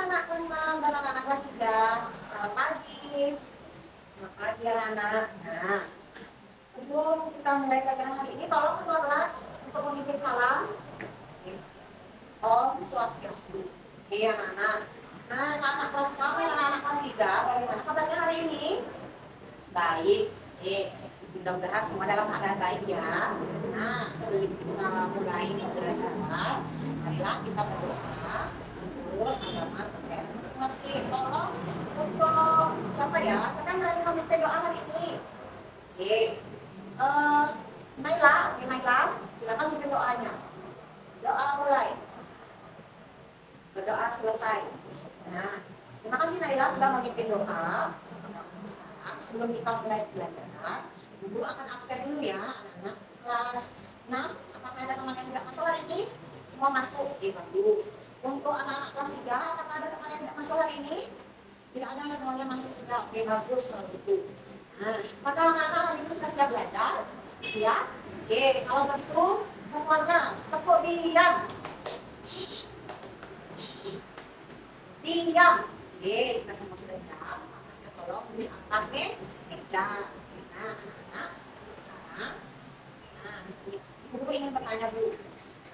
anak-anak kelas 6 dan anak-anak kelas 3. Selamat pagi. Selamat pagi anak-anak. Nah, sebelum kita mulai pelajaran hari ini, tolong ketua kelas untuk memimpin salam. Om Swastiastu. Oke anak-anak. Nah, anak-anak kelas 6 dan anak-anak kelas 3, bagaimana kabarnya hari ini? Baik. Mudah-mudahan semua dalam keadaan baik ya. Nah, sebelum kita mulai pelajaran, marilah kita berdoa untuk agama kita masing-masing. Tolong untuk siapa ya? Saya kan berani memimpin doa hari ini. Oke. Naila, silakan memimpin doanya. Doa mulai. Berdoa selesai. Nah, terima kasih Naila sudah memimpin doa. Sekarang sebelum kita mulai pelajaran, Ibu akan absen dulu ya anak-anak kelas 6. Apakah ada teman yang tidak masuk hari ini? Semua masuk, oke bagus. Untuk anak-anak kelas 3, apakah ada teman yang tidak masuk hari ini? Tidak ada, semuanya masuk juga, oke bagus kalau gitu. Nah, apakah anak-anak hari ini sudah siap belajar? Siap? Oke, kalau begitu semuanya tepuk diam. Diam. Oke, kita semua sudah diam. Makanya tolong di atas meja. Nah, anak-anak sekarang, nah disini Ibu ingin bertanya dulu.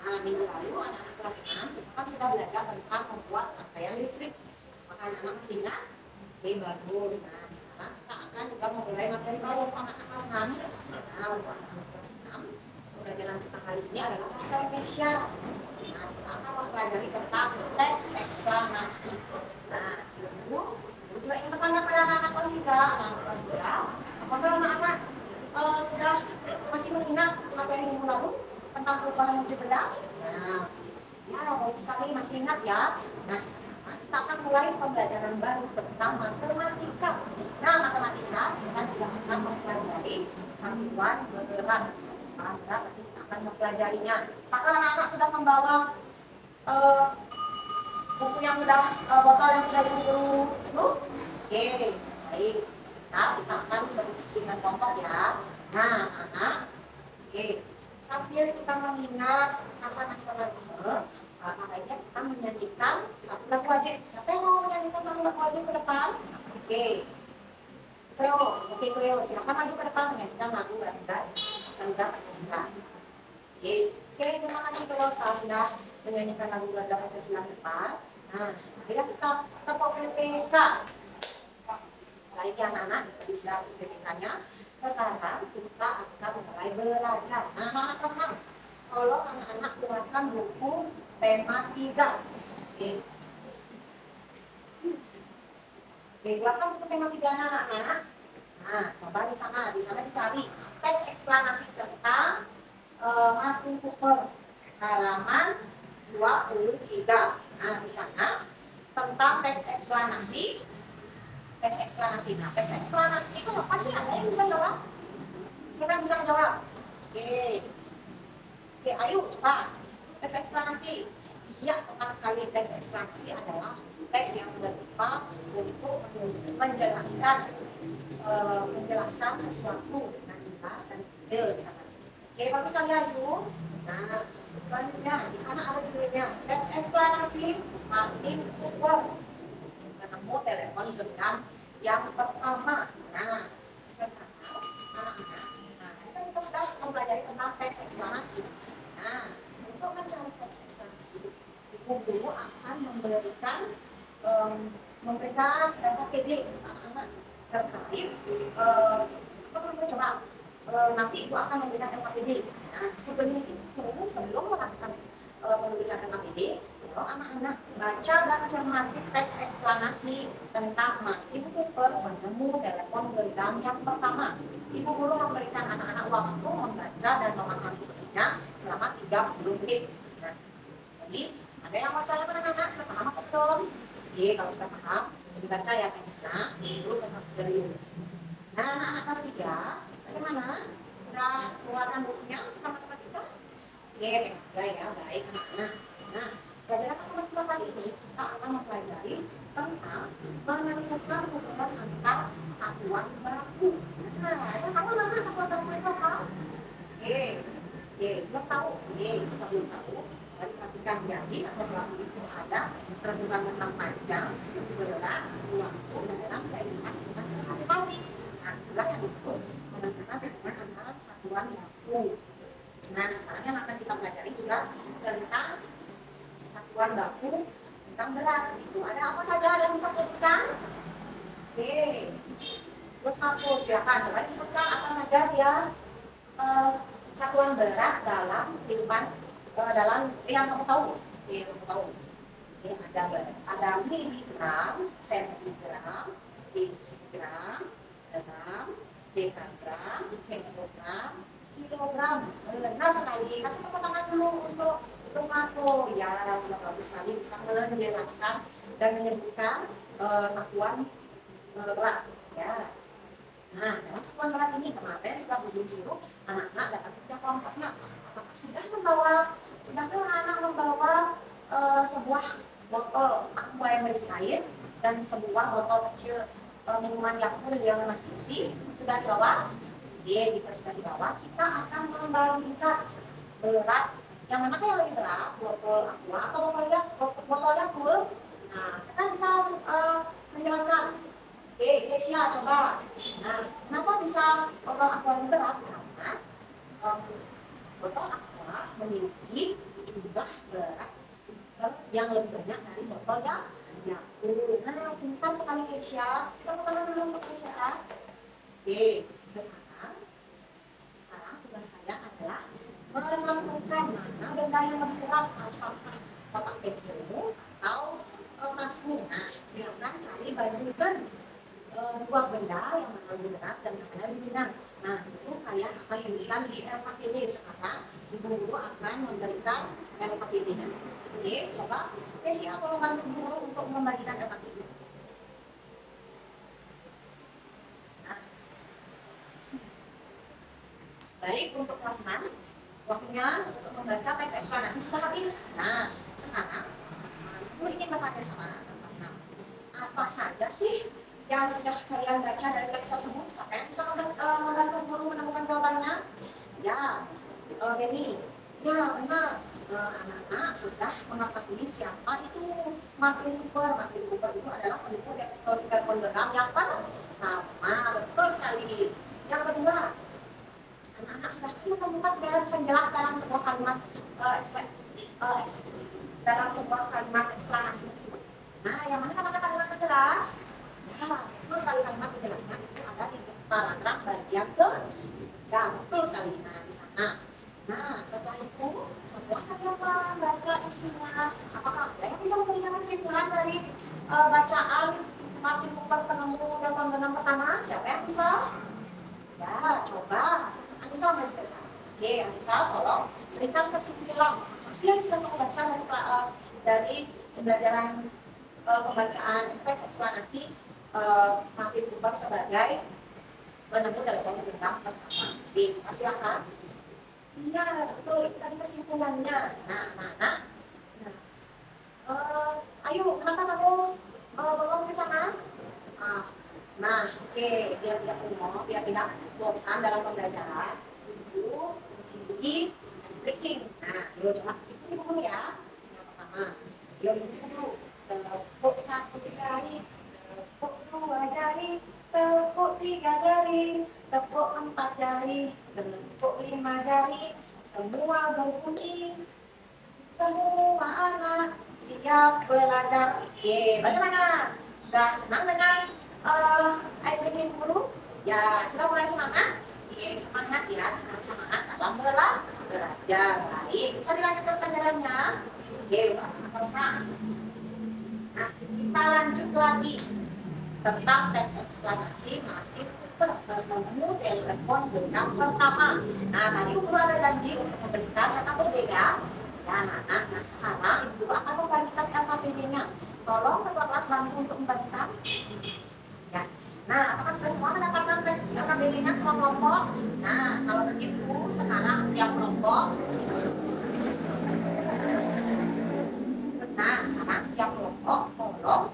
Nah, minggu lalu anak-anak kelas 6 kita kan sudah belajar tentang membuat rangkaian listrik. Maka anak-anak masih ingat? Oke, bagus. Nah, sekarang kita akan juga memulai materi baru untuk anak-anak kelas 6. Nah, untuk anak-anak kelas 6, pembelajaran kita kali ini adalah bahasa Indonesia. Nah, kita akan mempelajari tentang teks eksklamasi. Nah, Ibu juga ingin bertanya pada anak-anak kelas 3, anak-anak kelas 3. Apakah anak-anak sudah masih mengingat materi minggu lalu tentang perubahan wujud benda? Nah, ya bagus sekali masih ingat ya. Nah, sekarang kita akan mulai pembelajaran baru tentang matematika. Nah, matematika kita juga akan mempelajari satuan berat. Satuan berat nanti kita akan mempelajarinya. Apakah anak-anak sudah membawa buku yang sudah botol yang sudah diburu sebelum? Oke, baik. Kita akan berdiskusi dengan kelompok ya. Nah, anak, oke. Sambil kita mengingat rasa nasionalisme, makanya kita menyanyikan satu lagu wajib. Siapa yang mau menyanyikan satu lagu wajib ke depan? Oke. Cleo, silakan maju ke depan menyanyikan lagu Garuda Pancasila. Oke, terima kasih Cleo sudah menyanyikan lagu Garuda Pancasila depan. Nah, marilah kita tepuk PPK. Baik ya anak-anak, tadi sudah PPK-nya. Sekarang kita akan mulai belajar. Nah, anak-anak kelas 6, tolong anak-anak keluarkan buku tema 3. Oke. Oke, keluarkan buku tema 3 anak-anak. Nah, coba di sana dicari teks eksplanasi tentang Martin Cooper halaman 23. Nah, di sana tentang teks eksplanasi. Nah, teks eksplanasi itu apa sih? Ada yang bisa jawab? Siapa yang bisa menjawab? Oke, ayo coba. Teks eksplanasi. Iya, tepat sekali. Teks eksplanasi adalah teks yang berupa untuk menjelaskan sesuatu dengan jelas dan detail di sana. Oke, bagus sekali Ayu. Nah, selanjutnya di sana ada judulnya teks eksplanasi Martin Cooper menemu telepon genggam yang pertama. Nah, sekarang anak-anak, nah kita sudah mempelajari tentang teks eksplanasi. Nah, untuk mencari teks eksplanasi, Ibu guru akan memberikan KPD anak-anak terkait coba nanti Ibu akan memberikan KPD. Nah, sebelum melakukan penulisan KPD, kalau anak-anak baca dan cermati teks eksplanasi tentang Martin Cooper menemu telepon genggam yang pertama. Ibu guru memberikan anak-anak waktu membaca dan memahami isinya selama 30 menit. Nah, jadi ada yang mau tanya anak-anak sudah paham apa belum? Oke, kalau sudah paham, dibaca ya teksnya. Ibu kelas dari. Nah, anak-anak kelas 3, bagaimana? Sudah keluarkan bukunya tentang matematika? Oke, ya, baik anak-anak. Nah, pelajaran matematika kali ini kita akan mempelajari tentang menentukan hubungan antar satuan baku. Nah, kamu mana satuan baku itu apa? Belum tahu. Kita belum tahu. Dari menyebutkan. Jadi satu kelompok itu ada peraturan tentang panjang, berat, waktu dalam kehidupan kita sehari-hari. Nah, itulah yang disebut menentukan hubungan antara satuan baku. Nah, sekarang yang akan kita pelajari juga tentang satuan baku tentang berat. Itu ada apa saja yang bisa disebutkan? Oke, terus aku silakan coba disebutkan apa saja dia satuan berat dalam kehidupan dalam yang kamu tahu. Oke, kamu tahu. Oke, ada miligram, sentigram, desigram, gram, dekagram, hektogram, kilogram. Benar sekali. Kasih tepuk tangan dulu untuk terus aku. Ya, sudah bagus sekali bisa menjelaskan dan menyebutkan satuan berat. Ya. Nah, dalam satuan berat ini kemarin sudah belum suruh anak-anak dapat kerja kelompoknya. Apakah sudahkah anak-anak membawa sebuah botol aqua yang berisi air dan sebuah botol kecil minuman Yakult yang masih isi? Sudah dibawa? Oke, jika sudah dibawa, kita akan membagikan berat. Yang mana yang lebih berat, botol aqua atau botol Yakult? Nah, sekarang bisa menjelaskan. Oke, Kesia coba. Nah, kenapa bisa botol aqua yang berat? Karena botol aqua memiliki jumlah berat yang lebih banyak dari botol yang Yakult. Nah, pintar sekali Kesia. Kita mau dulu untuk Kesia. Oke, sekarang tugas saya adalah menentukan mana benda yang lebih berat, apakah kotak pensil atau tasmu. Nah, silakan cari bandingkan dua benda yang mana lebih berat dan yang mana lebih ringan. Nah, itu kalian akan tuliskan di LKPD. Sekarang ibu guru akan memberikan LKPD-nya. Oke, coba Kesia tolong bantu guru untuk membagikan LKPD. Nah, baik, untuk kelas 6 waktunya untuk membaca teks eksplanasi sudah habis. Nah, sekarang guru ingin bertanya sama kelas 6, apa saja sih yang sudah kalian baca dari teks tersebut? Siapa yang bisa membantu guru menemukan jawabannya? Ya, Benny. Ya, benar. Anak-anak sudah mengetahui siapa itu Martin Cooper. Martin Cooper itu adalah peneliti telepon genggam yang pertama. Betul sekali. Yang kedua, anak-anak sudah menemukan garis penjelas dalam sebuah kalimat dalam sebuah kalimat eksplanasi tersebut. Nah, yang mana kalimat penjelas? Nah, betul sekali kalimat penjelasnya itu ada di paragraf bagian ke-3. Betul sekali. Nah, di sana. Nah, setelah itu, setelah kalian membaca isinya, apakah ada yang bisa memberikan kesimpulan dari bacaan Martin Cooper penemu telepon genggam pertama? Siapa yang bisa? Ya, coba Anissa menceritakan. Oke, Anissa, tolong berikan kesimpulan. Masih yang sudah membaca dari pembelajaran pembacaan teks eksplanasi Martin Cooper sebagai penemu telepon genggam pertama. Silakan. Iya, betul. Itu tadi kesimpulannya. Nah. Ayo, kenapa kamu belum ke sana? Nah, oke, biar tidak kuno, biar tidak bosan dalam pembelajaran, itu di speaking. Nah, yuk coba itu dulu ya. Yang pertama, yuk itu dulu. Tepuk 1 jari, tepuk 2 jari, tepuk 3 jari, tepuk 4 jari, tepuk 5 jari. Semua berbunyi, semua anak siap belajar. Oke, bagaimana? Sudah senang dengan ice cream guru? Ya, sudah mulai semangat? Oke, semangat ya, harus semangat dalam belajar. Baik, bisa dilanjutkan pelajarannya? Oke, Pak. Nah, kita lanjut lagi tentang teks eksplanasi Martin Cooper penemu telepon genggam pertama. Nah, tadi guru ada janji untuk memberikan yang berbeda. Ya, anak-anak. Nah, sekarang ibu akan membagikan LKPD-nya. Tolong ketua kelas bantu untuk membagikan. Ya. Nah, apakah sudah semua mendapatkan teks LKPD-nya semua kelompok? Nah, kalau begitu, sekarang setiap kelompok. Nah, sekarang setiap kelompok tolong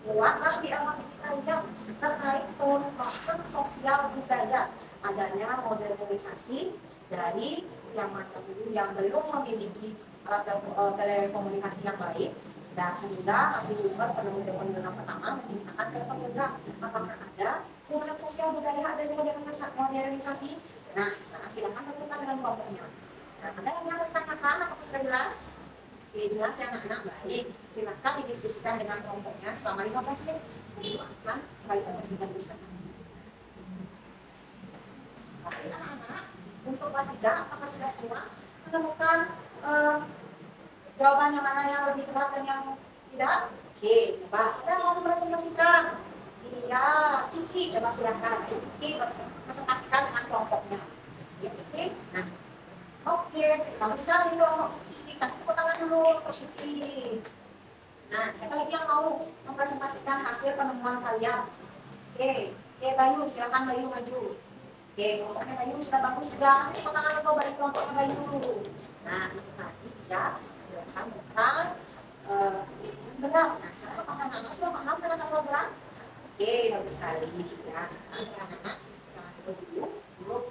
buatlah di LKPD kalian terkait perubahan sosial budaya, adanya modernisasi dari dari zaman dahulu yang belum memiliki alat telekomunikasi yang baik. Dan sehingga Nabi Umar pada telepon genggam pertama menciptakan telepon genggam. Apakah ada hubungan sosial budaya dari modernisasi? Nah, sekarang silakan tentukan dengan kelompoknya. Nah, Anda yang bertanyakan, apakah sudah jelas? Oke, jelas ya anak-anak, baik. Silakan didiskusikan dengan kelompoknya selama 15 menit. Lalu akan kembali ke diskusikan. Baik anak-anak, untuk kelas 3, apakah sudah semua menemukan jawabannya mana yang lebih tepat dan yang tidak? Oke, coba saya mau mempresentasikan. Iya, Kiki, coba silakan. Kiki presentasikan dengan kelompoknya. Oke, nah, oke, bagus sekali kelompok Kiki. Kasih tepuk tangan dulu untuk Kiki. Nah, siapa lagi yang mau mempresentasikan hasil penemuan kalian? Oke, Bayu, silakan Bayu maju. Oke, kelompoknya Bayu sudah bagus sudah. Kasih tepuk tangan untuk balik kelompoknya Bayu. Nah, itu tadi ya penjelasan tentang berat. Nah, sekarang apakah anak-anak sudah paham dengan cara berat? Oke, bagus sekali ya. Sekarang anak-anak jangan dulu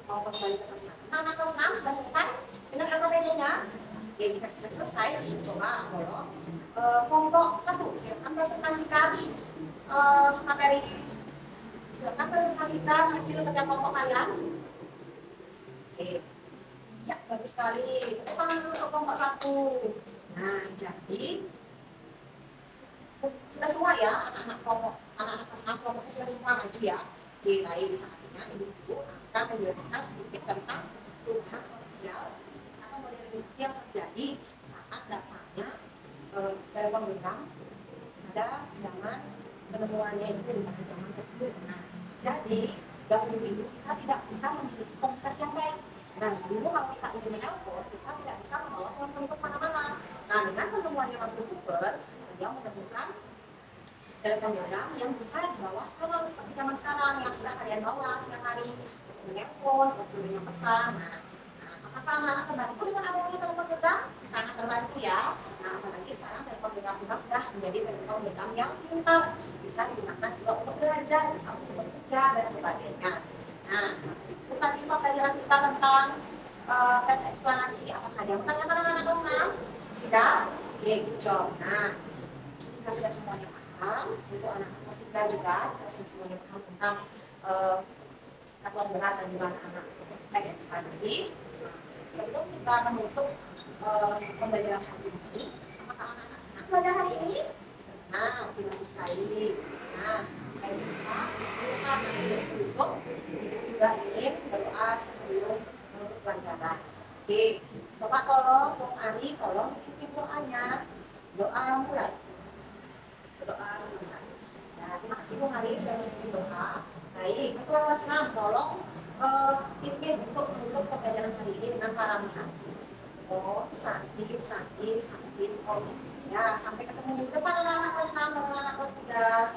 mau kembali ke kelas 6. Anak kelas 6 sudah selesai dengan LKPD-nya. Oke, jika sudah selesai, coba tolong kelompok 1 silakan presentasikan materi. Silakan presentasikan hasil kerja kelompok kalian. Oke, ya bagus sekali. Tepuk tangan dulu untuk kelompok 1. Nah, jadi sudah semua ya anak-anak kelompok, anak-anak kelas 6 kelompoknya sudah semua maju ya. Oke, baik, saatnya ibu akan menjelaskan sedikit tentang perubahan sosial atau modernisasi yang terjadi saat datangnya telepon genggam pada zaman penemuannya itu pada zaman dahulu. Nah, jadi dahulu itu kita tidak bisa memiliki komunikasi yang baik. Nah, dulu kalau kita ingin menelpon, kita tidak bisa membawa telepon ke mana-mana. Nah, dengan penemuannya Marco Cooper, dia menemukan telepon genggam yang bisa dibawa sekarang seperti zaman sekarang yang sudah kalian bawa setiap hari untuk menelpon, untuk mengirim pesan. Nah, apakah anak-anak terbantu dengan adanya telepon genggam? Sangat terbantu ya. Nah, apalagi sekarang telepon genggam kita sudah menjadi telepon genggam yang pintar, bisa digunakan juga untuk belajar, bisa untuk bekerja dan sebagainya. Nah, tadi pembelajaran kita tentang teks eksplanasi, apakah ada yang menanyakan anak-anak kelas 6? Tidak? Oke, good job. Nah, jika sudah semuanya paham, untuk anak-anak kelas 3 juga, kita sudah semuanya paham tentang satuan berat dan juga anak-anak teks eksplanasi. Sebelum kita menutup pembelajaran hari ini, apakah anak-anak senang belajar hari ini? Senang, bagus sekali. Nah, sampai jumpa. Kita masih duduk. Ibu juga ingin berdoa sebelum menutup pelajaran. Oke, Bapak tolong, Bung Ari, tolong bikin doanya. Doa mulai. Doa selesai. Nah, terima kasih Bung Ari sudah bikin doa. Baik, ketua kelas 6, tolong pimpin untuk menutup pembelajaran hari ini dengan para Santi. Oh, Santi, Om. Ya, sampai ketemu di depan anak-anak kelas 6 dan anak-anak kelas 3.